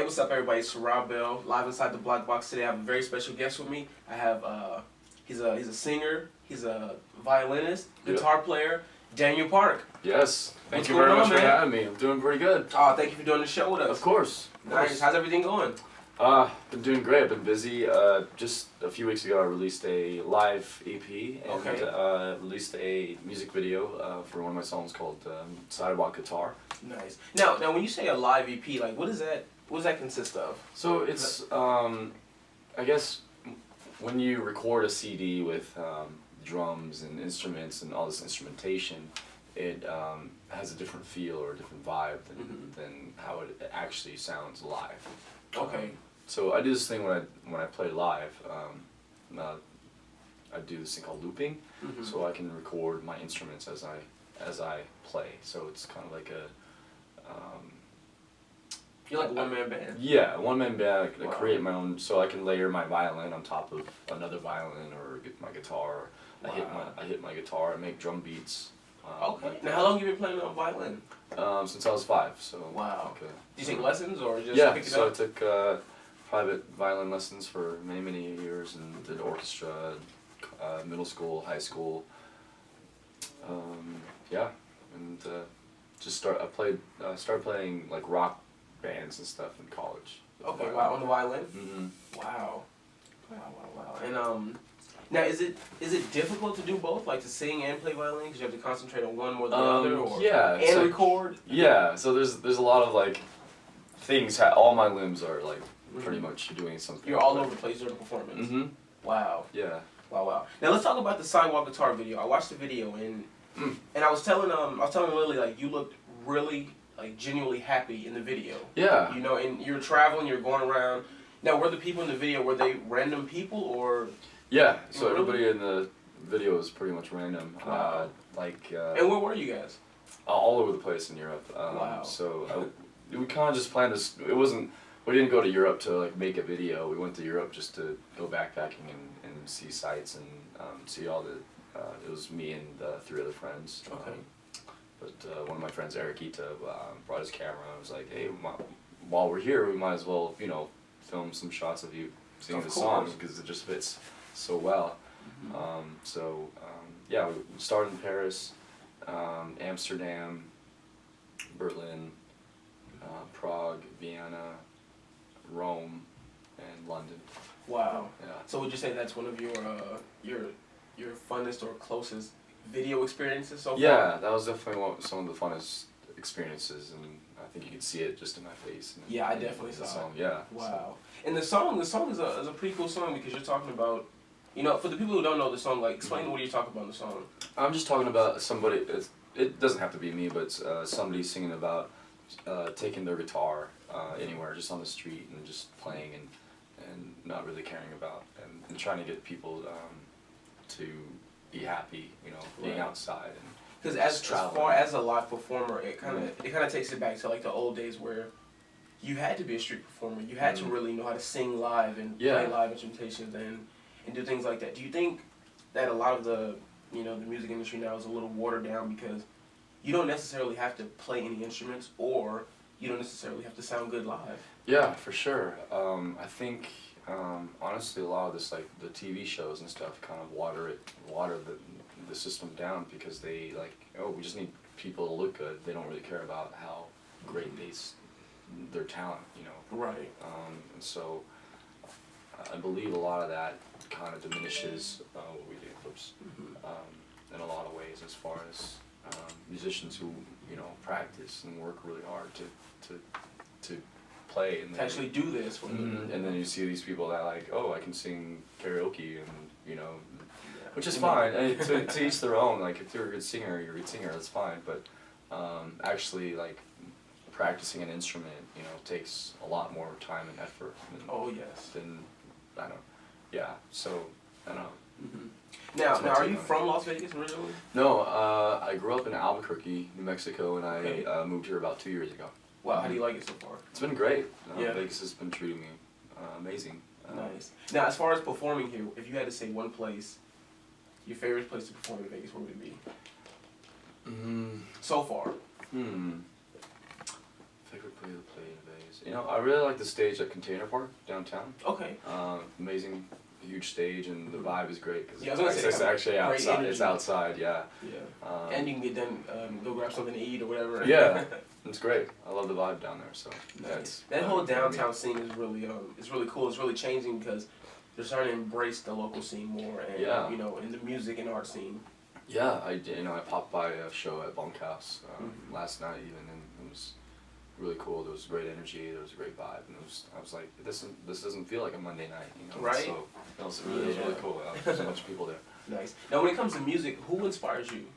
what's up, everybody? It's Siril Beil, live inside the Black Box today. I have a very special guest with me. I have he's a singer, he's a violinist, guitar player, Daniel Park. Yes, thank What's you very going much on, for man? having me. I'm doing pretty good. Oh, thank you for doing the show with us. Of course. Nice. How's everything going? Been doing great. I've been busy. Just a few weeks ago, I released a live EP and released a music video for one of my songs called "Sidewalk Guitar." Nice. Now, when you say a live EP, like, what does that consist of? So it's, I guess, when you record a CD with drums and instruments and all this instrumentation, it has a different feel or a different vibe than how it actually sounds live. Okay. So I do this thing when I play live. I do this thing called looping, so I can record my instruments as I play. So it's kind of like a you're like a one-man band. Yeah, one-man band. I Wow. create my own, so I can layer my violin on top of another violin or get my guitar. Or I hit my guitar. I make drum beats. Okay. Like now, how long have you been playing on violin? Since I was 5. So Wow. okay. Did you take lessons or just Yeah, pick it so up? I took private violin lessons for many years and did orchestra, middle school, high school. Yeah, and started playing like rock bands and stuff in college. Okay, wow, on the violin? Mm-hmm. Wow. And now is it difficult to do both, like to sing and play violin, because you have to concentrate on one more than the other, or yeah, and record? Yeah, so there's a lot of like things. All my limbs are like pretty much doing something. You're all over the place during the performance. Mm-hmm. Wow. Yeah. Wow. Now let's talk about the sidewalk guitar video. I watched the video and I was telling Lily, like, you looked really, like, genuinely happy in the video. Yeah. You know, and you're traveling, you're going around. Now, were the people in the video, were they random people or? Yeah. So Really? everybody in the video was pretty much random. Wow. And where were you guys? all over the place in Europe. Wow. So we kind of just planned this. We didn't go to Europe to like make a video. We went to Europe just to go backpacking and see sights and see all the. It was me and 3 other friends. Okay. But one of my friends, Eric Ita, brought his camera. I was like, hey, while we're here, we might as well, film some shots of you singing the song because it just fits so well. Yeah, we started in Paris, Amsterdam, Berlin, Prague, Vienna, Rome, and London. Wow. Yeah. So would you say that's one of your funnest or closest video experiences so far? Yeah, that was definitely some of the funnest experiences, and I think you could see it just in my face. Yeah, I definitely saw the song. it. Yeah. Wow. And the song is a pretty cool song because you're talking about, for the people who don't know the song, like, explain what you're talking about in the song. I'm just talking about somebody. It doesn't have to be me, but somebody singing about taking their guitar anywhere, just on the street, and just playing and not really caring about and trying to get people to be happy, being outside and because as far as a live performer, it kind of takes it back to like the old days where you had to be a street performer. You had to really know how to sing live and play live instrumentations and do things like that. Do you think that a lot of the the music industry now is a little watered down because you don't necessarily have to play any instruments or you don't necessarily have to sound good live? Yeah, for sure. I think honestly, a lot of this, like the TV shows and stuff, kind of water the system down because they we just need people to look good. They don't really care about how great their talent, Right. And so I believe a lot of that kind of diminishes what we do. In a lot of ways, as far as musicians who practice and work really hard to play and actually do this for them. And then you see these people that I can sing karaoke and which is fine. To each their own. Like if you're a good singer, that's fine. But actually, like practicing an instrument, takes a lot more time and effort. Than I don't. Yeah. So I don't know. Now, are you from Las Vegas originally? No, I grew up in Albuquerque, New Mexico, and I moved here about 2 years ago. Wow, how do you like it so far? It's been great. Vegas has been treating me amazing. Nice. Now, as far as performing here, if you had to say one place, your favorite place to perform in Vegas, where would it be? So far. Favorite place to play in Vegas? You know, I really like the stage at Container Park downtown. Okay. Amazing, huge stage, and the vibe is great because it's actually outside. It's outside, yeah. Yeah. And you can get done, go grab something to eat or whatever. Yeah, it's great. I love the vibe down there. So nice. That whole downtown scene is really cool. It's really changing because they're starting to embrace the local scene more, and you know, in the music and art scene. Yeah, I popped by a show at Bunkhouse last night even, and it was really cool. There was great energy. There was a great vibe, and I was like, this doesn't feel like a Monday night, you know. Right. So it was really cool. There's a bunch of people there. Nice. Now, when it comes to music, who inspires you?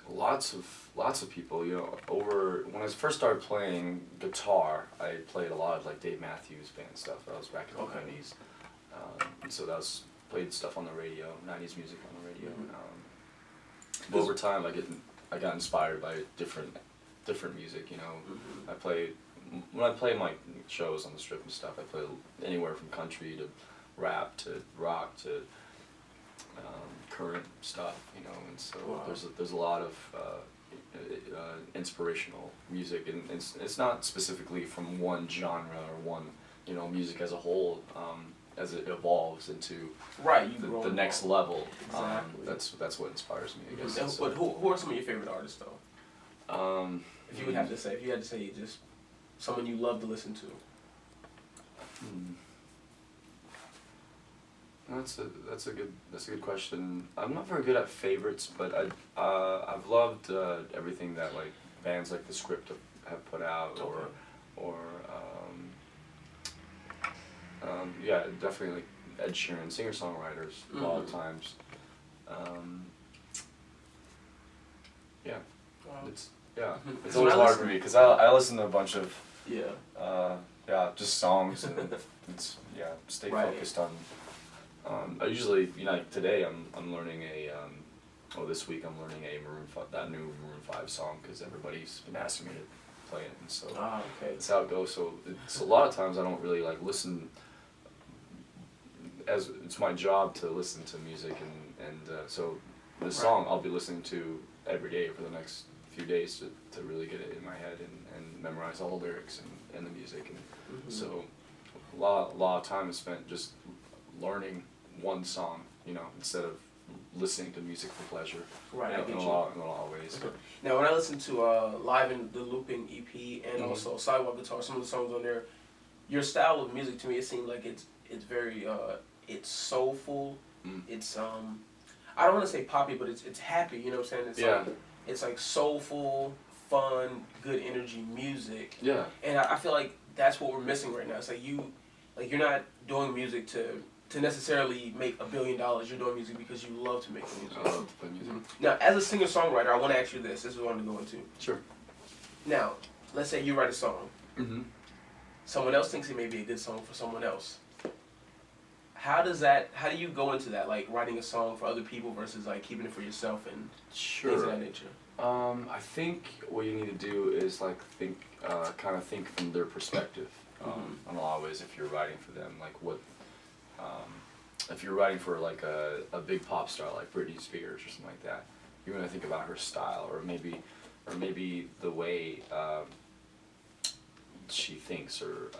Lots of people. You know, when I first started playing guitar, I played a lot of like Dave Matthews Band stuff. That was back in the 90s, and so played stuff on the radio, 90s music on the radio. But over time, I got inspired by different music. You know, when I play my shows on the Strip and stuff, I play anywhere from country to rap to rock to current stuff. You know, and so there's a lot of inspirational music, and it's not specifically from one genre or one music as a whole. As it evolves into the next level, that's what inspires me, I guess. But who are some of your favorite artists, though? If you had to say just someone you love to listen to. That's a good question. I'm not very good at favorites, but I've loved everything that like bands like The Script have put out, or yeah, definitely like Ed Sheeran, singer-songwriters a lot of times. Yeah, it's always hard for me because I listen to a bunch of just songs, and it's stay focused on. I usually like today I'm learning this week I'm learning that new Maroon 5 song because everybody's been asking me to play it, and so that's how it goes. So it's a lot of times I don't really like listen. As it's my job to listen to music, and so this song I'll be listening to every day for the next few days to really get it in my head and memorize all the lyrics and the music, and so a lot of time is spent just learning one song, instead of listening to music for pleasure. Right, in a lot of ways. Now, when I listen to Live in the Looping EP and also Sidewalk Guitar, some of the songs on there, your style of music to me, it seems like it's very it's soulful. It's I don't want to say poppy, but it's happy. You know what I'm saying? It's like soulful, fun, good energy music. Yeah. And I feel like that's what we're missing right now. It's like you're not doing music to necessarily make $1 billion. You're doing music because you love to make music. I love to play music. Now, as a singer-songwriter, I want to ask you this. This is what I'm going to go into. Sure. Now, let's say you write a song. Someone else thinks it may be a good song for someone else. How do you go into that, like writing a song for other people versus like keeping it for yourself and things of that nature? I think what you need to do is like think from their perspective. In a lot of ways, if you're writing for them, like what, if you're writing for like a big pop star like Britney Spears or something like that, you're gonna think about her style, or maybe the way she thinks, or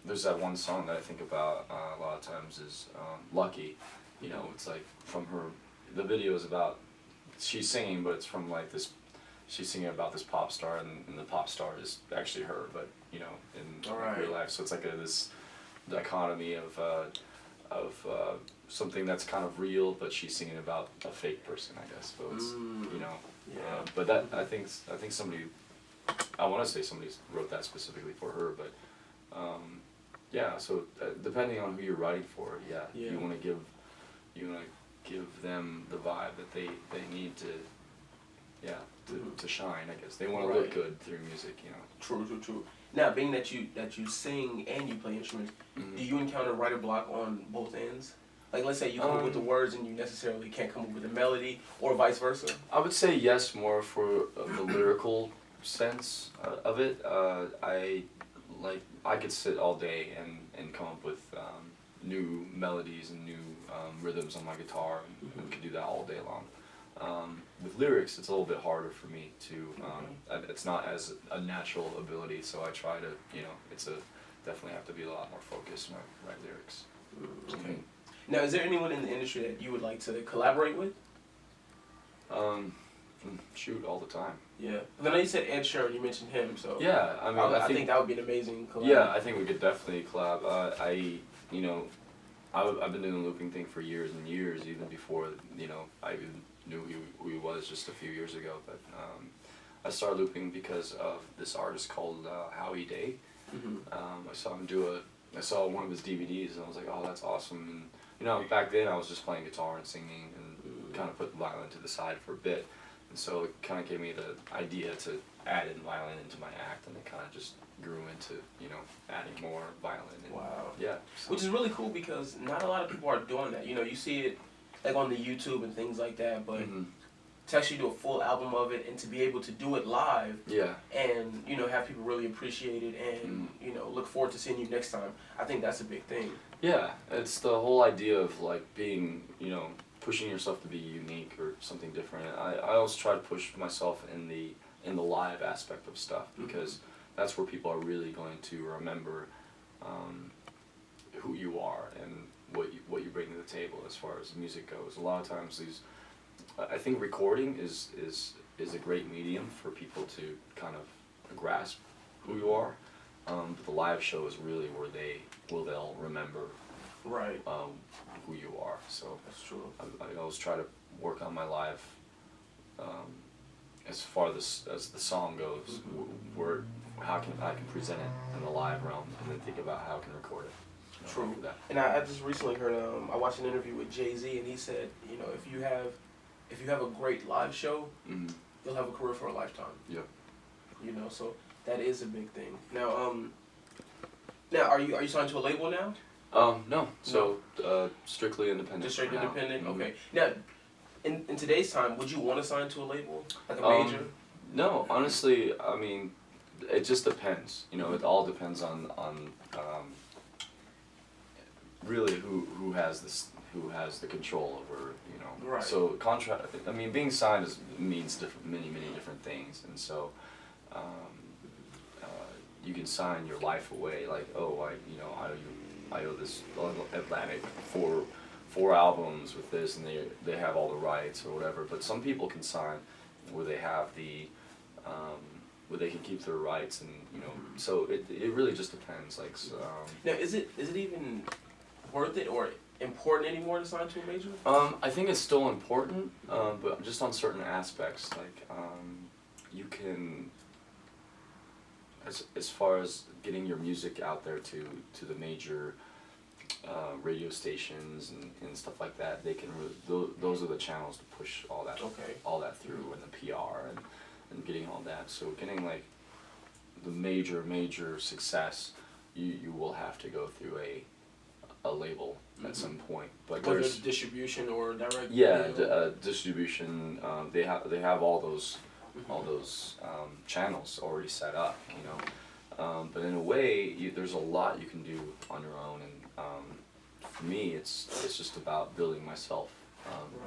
there's that one song that I think about a lot of times is Lucky. It's like from her, the video is about, she's singing, but it's from like this, she's singing about this pop star, and the pop star is actually her, but in real life. So it's like this dichotomy of something that's kind of real, but she's singing about a fake person, I guess. So it's but that I think somebody, I want to say somebody wrote that specifically for her, but so depending on who you're writing for, you want to give them the vibe that they need to shine, I guess. They want to look good through music, True. Now, being that you sing and you play instruments, do you encounter writer block on both ends? Like, let's say you come up with the words and you necessarily can't come up with a melody, or vice versa? I would say yes, more for the lyrical sense of it. I could sit all day and come up with new melodies and new rhythms on my guitar, and could do that all day long. With lyrics, it's a little bit harder for me to. It's not as a natural ability, so I try to. It's definitely have to be a lot more focused when I write lyrics. Okay. Now, is there anyone in the industry that you would like to collaborate with? Shoot, all the time. Yeah. But I know you said Ed Sheeran. You mentioned him, so. Yeah, I mean, I think that would be an amazing collab. Yeah, I think we could definitely collab. I've been doing the looping thing for years and years, even before I even knew who he was just a few years ago. But I started looping because of this artist called Howie Day. I saw him I saw one of his DVDs and I was like, oh, that's awesome. And back then I was just playing guitar and singing and kind of put the violin to the side for a bit. And so it kind of gave me the idea to add in violin into my act, and it kind of just grew into adding more violin. And, wow. Yeah. So. Which is really cool because not a lot of people are doing that. You see it like on the YouTube and things like that, but to actually do a full album of it and to be able to do it live, and have people really appreciate it and look forward to seeing you next time. I think that's a big thing. Yeah, it's the whole idea of like being pushing yourself to be unique or something different. I always try to push myself in the live aspect of stuff because that's where people are really going to remember who you are and what you bring to the table as far as music goes. A lot of times I think recording is a great medium for people to kind of grasp who you are, but the live show is really where they'll remember who you are. So that's true. I always try to work on my live as far as the song goes, where how can I present it in the live realm, and then think about how I can record it. True. And I just recently heard I watched an interview with Jay-Z, and he said if you have a great live show, you'll have a career for a lifetime. Yep. So that is a big thing. Now are you signed to a label now? No. So strictly independent. Just straight independent. Okay. Now, in today's time, would you want to sign to a label like a major? No, honestly, I mean, it just depends. It all depends on really who has the control over Right. So contract. I mean, being signed means many different things, and so. You can sign your life away, like, oh, I owe this Atlantic four albums with this, and they have all the rights or whatever. But some people can sign where they have where they can keep their rights, and so it really just depends. Like, now, is it even worth it or important anymore to sign to a major? I think it's still important, but just on certain aspects, like you can. As far as getting your music out there to the major radio stations and stuff like that, they can those are the channels to push all that through, and the PR and getting all that. So getting like the major success, you will have to go through a label at some point. But there's distribution or direct. Yeah, distribution. They have all those channels already set up, but in a way, there's a lot you can do on your own, and for me, it's just about building myself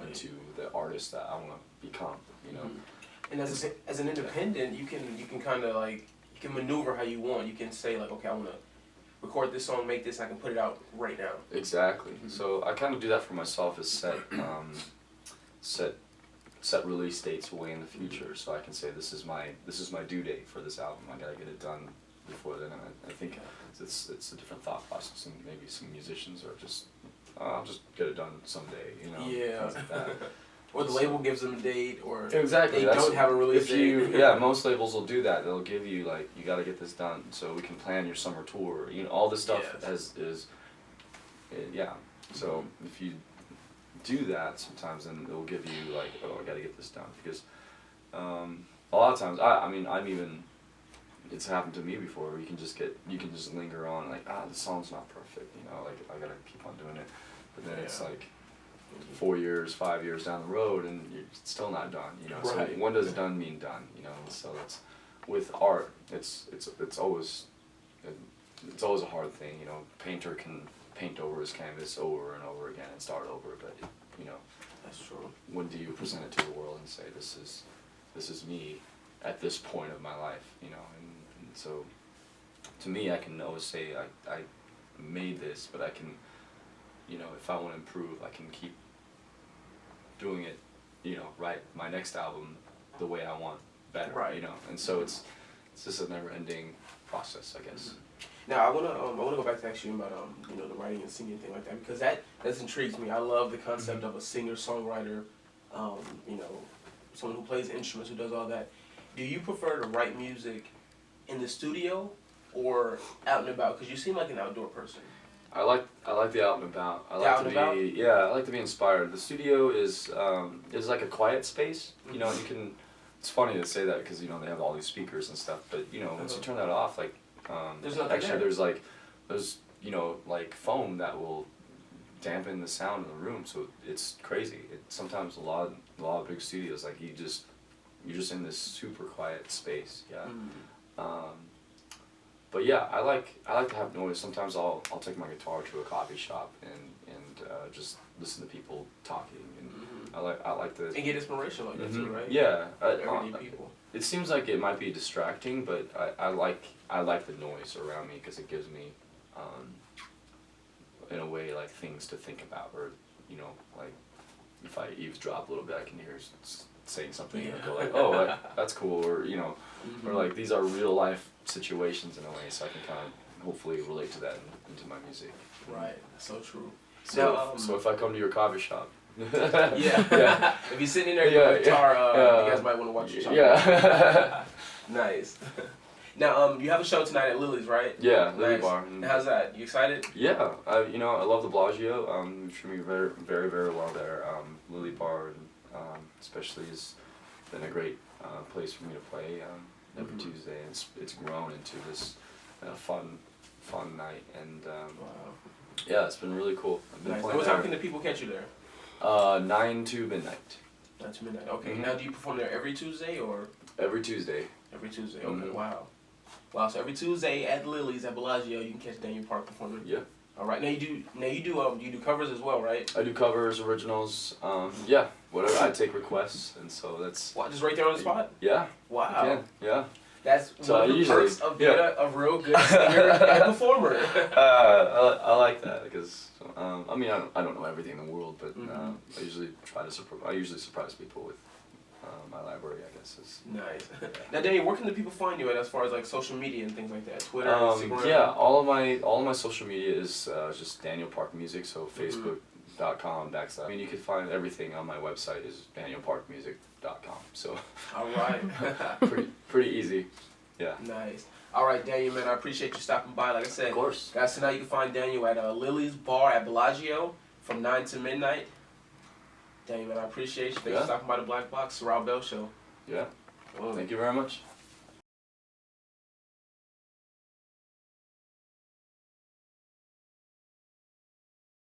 into the artist that I want to become, And as an independent, you can kind of like you can maneuver how you want. You can say like, okay, I want to record this song, make this, and I can put it out right now. Exactly. So I kind of do that for myself, is set release dates way in the future, so I can say this is my due date for this album. I gotta get it done before then. And I think it's a different thought process, and maybe some musicians are just I'll just get it done someday, Yeah. Things like that. Or the label gives them a date, or exactly. they don't have a release date. Most labels will do that. They'll give you like, you gotta get this done so we can plan your summer tour. All this stuff So if you do that sometimes, then it'll give you like, oh, I gotta get this done, because a lot of times it's happened to me before, where you can just linger on like, the song's not perfect, like I gotta keep on doing it, but then it's like 4 years, 5 years down the road, and you're still not done, So when does done mean done, So it's with art, it's always a hard thing, Painter can paint over his canvas over and over again and start over, but you know. That's true. When do you present it to the world and say, this is me at this point of my life, you know, and so to me, I can always say I made this, but I can, you know, if I want to improve, I can keep doing it, you know, write my next album the way I want better, right. you know, and so it's just a never-ending process, I guess. Now I wanna go back to ask you about you know, the writing and singing thing like that, because that intrigues me. I love the concept of a singer songwriter, you know, someone who plays instruments, who does all that. Do you prefer to write music in the studio or out and about? Because you seem like an outdoor person. I like the out and about. I like out to and be about? Yeah, I like to be inspired. The studio is like a quiet space. You know, you can. It's funny to say that because you know they have all these speakers and stuff, but you know once you turn that off, like there's nothing actually there. there's you know like foam that will dampen the sound in the room, so it's crazy. Sometimes a lot of big studios like you're just in this super quiet space. Yeah. But yeah, I like to have noise. Sometimes I'll take my guitar to a coffee shop and just listen to people talking, and I like to. And get inspiration like that too, right? Yeah. Everyday people. It seems like it might be distracting, but I like the noise around me because it gives me, in a way, like things to think about, or you know, like if I eavesdrop a little bit, I can hear saying something and go like, oh, that's cool, or you know, or like these are real life situations in a way, so I can kind of hopefully relate to that into my music. Right, that's so true. So, now, so if I come to your coffee shop, yeah. If you're sitting in there with a guitar, you guys might want to watch your shop. Yeah. Nice. Now, you have a show tonight at Lily's, right? Yeah, Lily nice. Bar. And how's that? You excited? Yeah, you know, I love the Bellagio. You treat me very, very, very well there. Lily Bar, especially, has been a great place for me to play every Tuesday. It's grown into this fun night, and yeah, it's been really cool. I've been nice. playing What time can the people catch you there? 9 to midnight. 9 to midnight. Okay. Now, do you perform there every Tuesday or? Every Tuesday. Every Tuesday. Okay. Wow. Wow. So every Tuesday at Lily's at Bellagio, you can catch Daniel Park performing. Yeah. All right. Now you do covers as well, right? I do covers, originals. Yeah, whatever. I take requests, and so that's. What? Just right there on the spot? Yeah. Wow. I can. Yeah. That's so one of the perks of being a real good singer and performer. I like that because I mean I don't know everything in the world, but I usually surprise people with my library, I guess. Nice. Now, Danny, where can the people find you at as far as like social media and things like that? Twitter, Instagram. Yeah, all of my social media is just Daniel Park Music. So Facebook.com/. I mean, you can find everything on my website is DanielParkMusic.com. So. All right. pretty easy. Yeah. Nice. All right, Daniel, man, I appreciate you stopping by. Like I said, of course. Guys, tonight you can find Daniel at Lily's Bar at Bellagio from 9 to midnight. Daniel, man, I appreciate you. Thanks for stopping by the Black Box, Siril Beil Show. Yeah. Thank you very much.